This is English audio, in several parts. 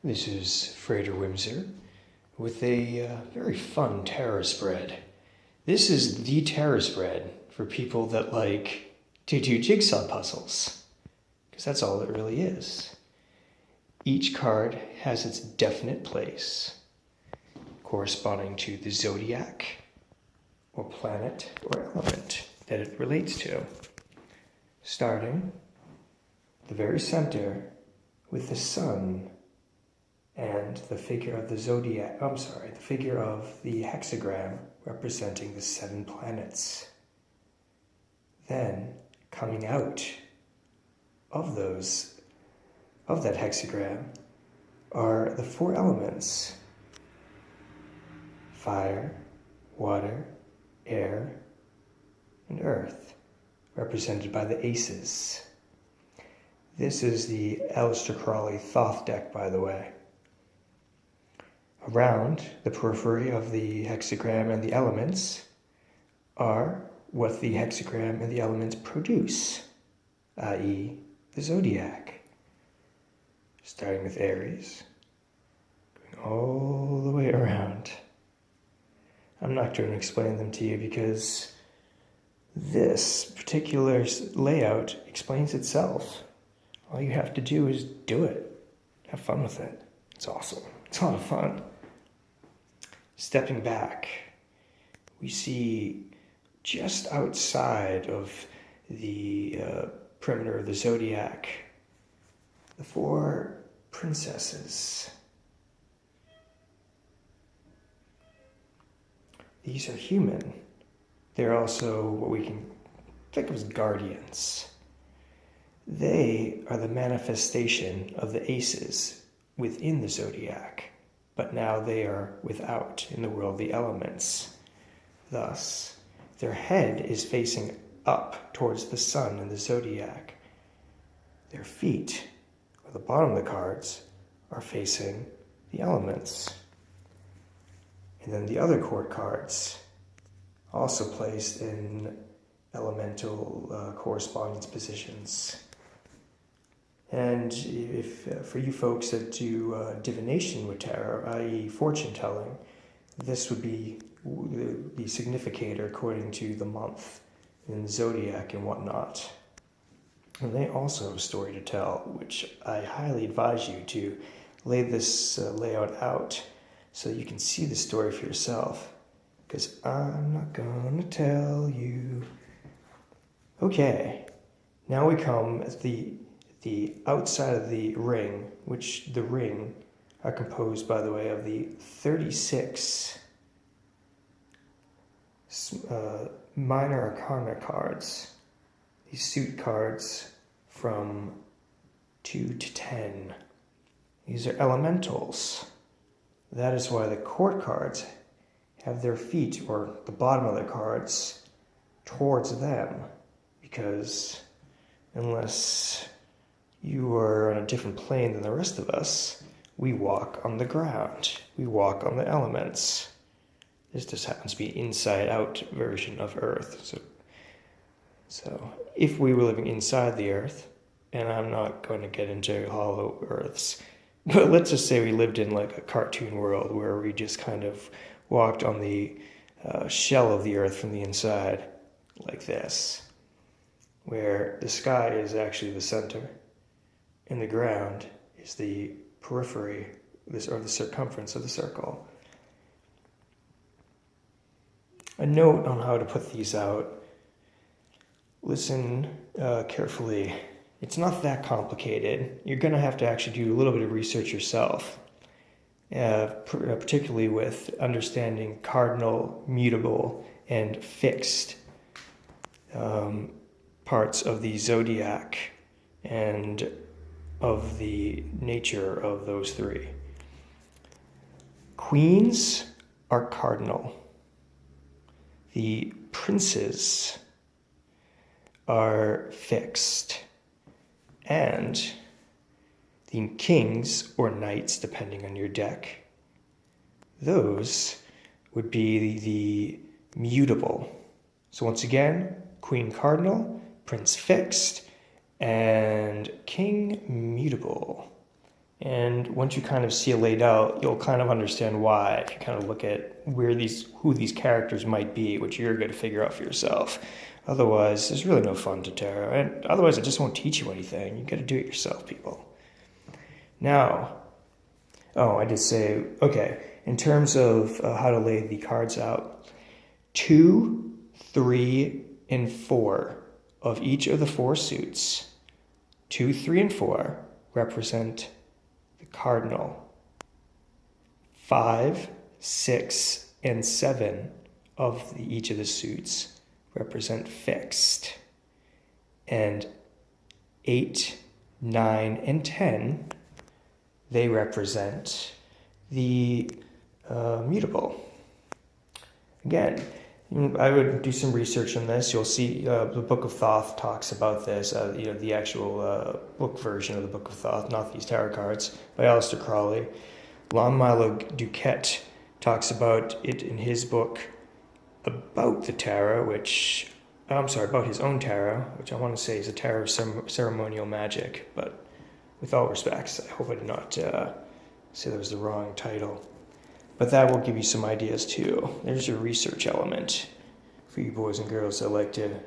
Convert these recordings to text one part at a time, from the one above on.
This is Frater Wimser with a very fun tarot spread. This is the tarot spread for people that like to do jigsaw puzzles, because that's all it really is. Each card has its definite place, corresponding to the zodiac, or planet, or element that it relates to. Starting at the very center with the sun and the figure of the zodiac, the figure of the hexagram representing the 7 planets. Then, coming out of that hexagram are the 4 elements: fire, water, air, and earth, represented by the aces. This is the Aleister Crowley Thoth deck, by the way. Around the periphery of the hexagram and the elements are what the hexagram and the elements produce, i.e. the zodiac. Starting with Aries, going all the way around. I'm not going to explain them to you because this particular layout explains itself. All you have to do is do it. Have fun with it. It's awesome. It's a lot of fun. Stepping back, we see just outside of the perimeter of the zodiac, the 4 princesses. These are human. They're also what we can think of as guardians. They are the manifestation of the aces within the zodiac, but now they are without in the world of the elements. Thus, their head is facing up towards the sun in the zodiac. Their feet, or the bottom of the cards, are facing the elements. And then the other court cards, also placed in elemental correspondence positions. And if for you folks that do divination with tarot, i.e. fortune telling, this would be the significator according to the month in the zodiac and whatnot. And they also have a story to tell, which I highly advise you to lay this layout out so you can see the story for yourself, because I'm not gonna tell you. Okay, now we come at the outside of the ring, which the ring are composed, by the way, of the 36 minor arcana cards. These suit cards from 2 to 10. These are elementals. That is why the court cards have their feet, or the bottom of the cards, towards them, because unless you are on a different plane than the rest of us, we walk on the ground. We walk on the elements. This just happens to be an inside-out version of Earth. So if we were living inside the Earth, and I'm not going to get into hollow Earths, but let's just say we lived in like a cartoon world where we just kind of walked on the shell of the Earth from the inside, like this, where the sky is actually the center, and the ground is the periphery, or the circumference of the circle. A note on how to put these out. Listen carefully. It's not that complicated. You're going to have to actually do a little bit of research yourself, particularly with understanding cardinal, mutable, and fixed parts of the zodiac and of the nature of those 3. Queens are cardinal. The princes are fixed. And the kings, or knights, depending on your deck, those would be the mutable. So once again, Queen cardinal, Prince fixed, and King mutable. And once you kind of see it laid out, you'll kind of understand why if you kind of look at who these characters might be, which you're going to figure out for yourself. Otherwise, there's really no fun to tarot. And otherwise, it just won't teach you anything. You got to do it yourself, people. Now, I did say, okay, in terms of how to lay the cards out, 2, 3, and 4 of each of the 4 suits, 2, 3, and 4 represent the cardinal. 5, 6, and 7 of each of the suits represent fixed. And 8, 9, and 10, they represent the mutable. Again, I would do some research on this. You'll see the Book of Thoth talks about this, the actual book version of the Book of Thoth, not these tarot cards, by Aleister Crowley. Lon Milo Duquette talks about it in his book about the tarot, about his own tarot, which I want to say is a tarot of ceremonial magic, but with all respects, I hope I did not say that was the wrong title. But that will give you some ideas too. There's your research element for you boys and girls that like to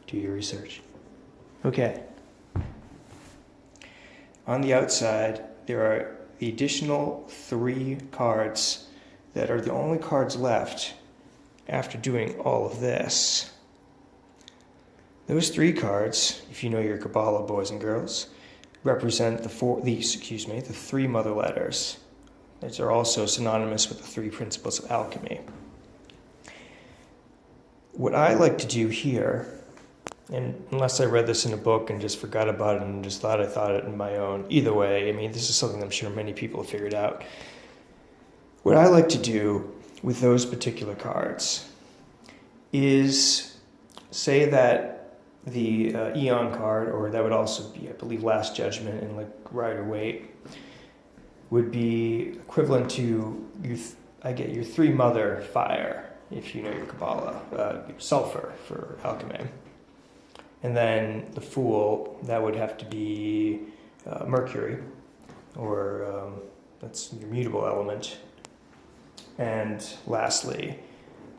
do your research. Okay. On the outside, there are the additional 3 cards that are the only cards left after doing all of this. Those 3 cards, if you know your Kabbalah, boys and girls, represent the 3 mother letters. These are also synonymous with the 3 principles of alchemy. What I like to do here, and unless I read this in a book and just forgot about it and just thought it in my own, either way, this is something I'm sure many people have figured out. What I like to do with those particular cards is say that the Eon card, or that would also be, I believe, Last Judgment and like Rider-Waite, would be equivalent to your 3 mother fire, if you know your Kabbalah, sulfur for alchemy. And then the Fool, that would have to be Mercury, or that's your mutable element. And lastly,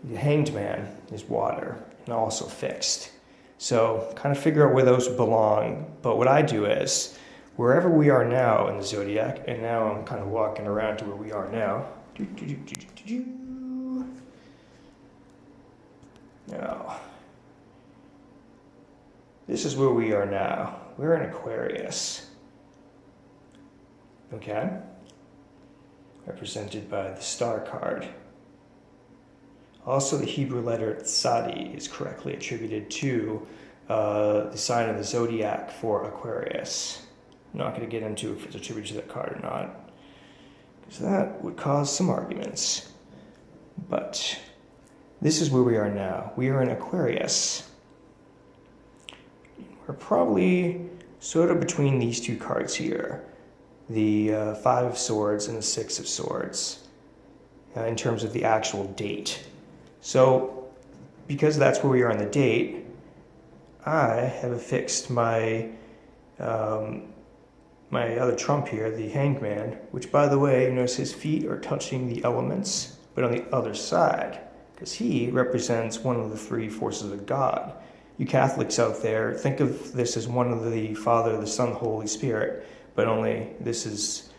the Hanged Man is water, and also fixed. So kind of figure out where those belong. But what I do is, wherever we are now in the zodiac, and now I'm kind of walking around to where we are now. Now, this is where we are now. We're in Aquarius. Okay? Represented by the star card. Also, the Hebrew letter Tzadi is correctly attributed to the sign of the zodiac for Aquarius. I'm not going to get into if it's attributed to that card or not, because that would cause some arguments. But this is where we are now. We are in Aquarius. We're probably sort of between these 2 cards here, the 5 of Swords and the 6 of Swords, in terms of the actual date. So, because that's where we are on the date, I have affixed my my other trump here, the Hanged Man, which, by the way, you notice his feet are touching the elements, but on the other side, because he represents one of the 3 forces of God. You Catholics out there, think of this as one of the Father, the Son, the Holy Spirit, but only this is,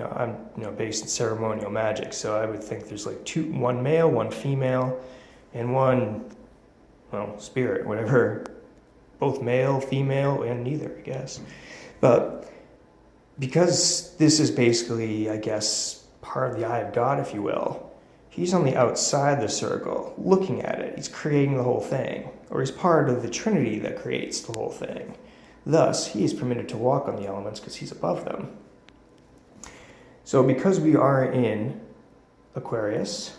I'm based in ceremonial magic, so I would think there's like 1 male, 1 female, and 1, spirit, whatever, both male, female, and neither, I guess. But because this is basically, I guess, part of the eye of God, if you will, he's on the outside the circle, looking at it. He's creating the whole thing, or he's part of the Trinity that creates the whole thing. Thus, he is permitted to walk on the elements because he's above them. So because we are in Aquarius,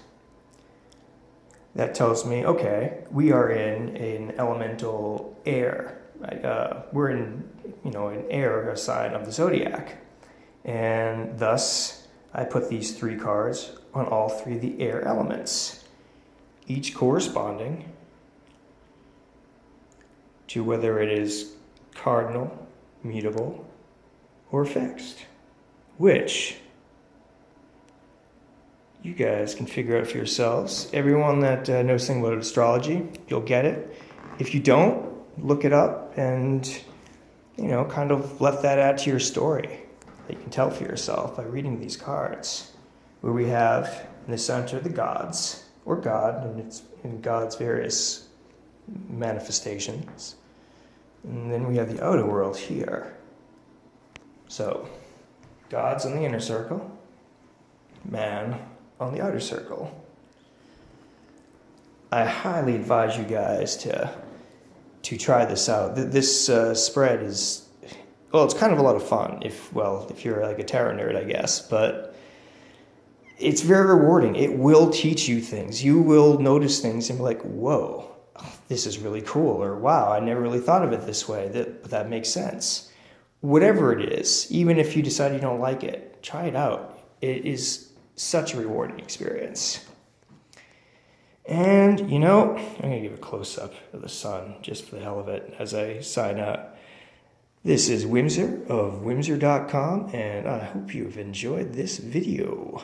that tells me, okay, we are in an elemental air. We're in, an air sign of the zodiac. And thus, I put these 3 cards on all 3 of the air elements, each corresponding to whether it is cardinal, mutable, or fixed. which you guys can figure out for yourselves. Everyone that knows something about astrology, you'll get it. If you don't, look it up and, kind of let that add to your story that you can tell for yourself by reading these cards, where we have in the center the gods, or God, and it's in God's various manifestations. And then we have the outer world here. So, God's on the inner circle, man on the outer circle. I highly advise you guys to try this out. This spread is, it's kind of a lot of fun if you're like a tarot nerd, I guess, but it's very rewarding. It will teach you things. You will notice things and be like, whoa, this is really cool, or wow, I never really thought of it this way. That makes sense. Whatever it is, even if you decide you don't like it, try it out. It is such a rewarding experience. And, I'm going to give a close-up of the sun just for the hell of it as I sign out. This is Whimser of Whimser.com, and I hope you've enjoyed this video.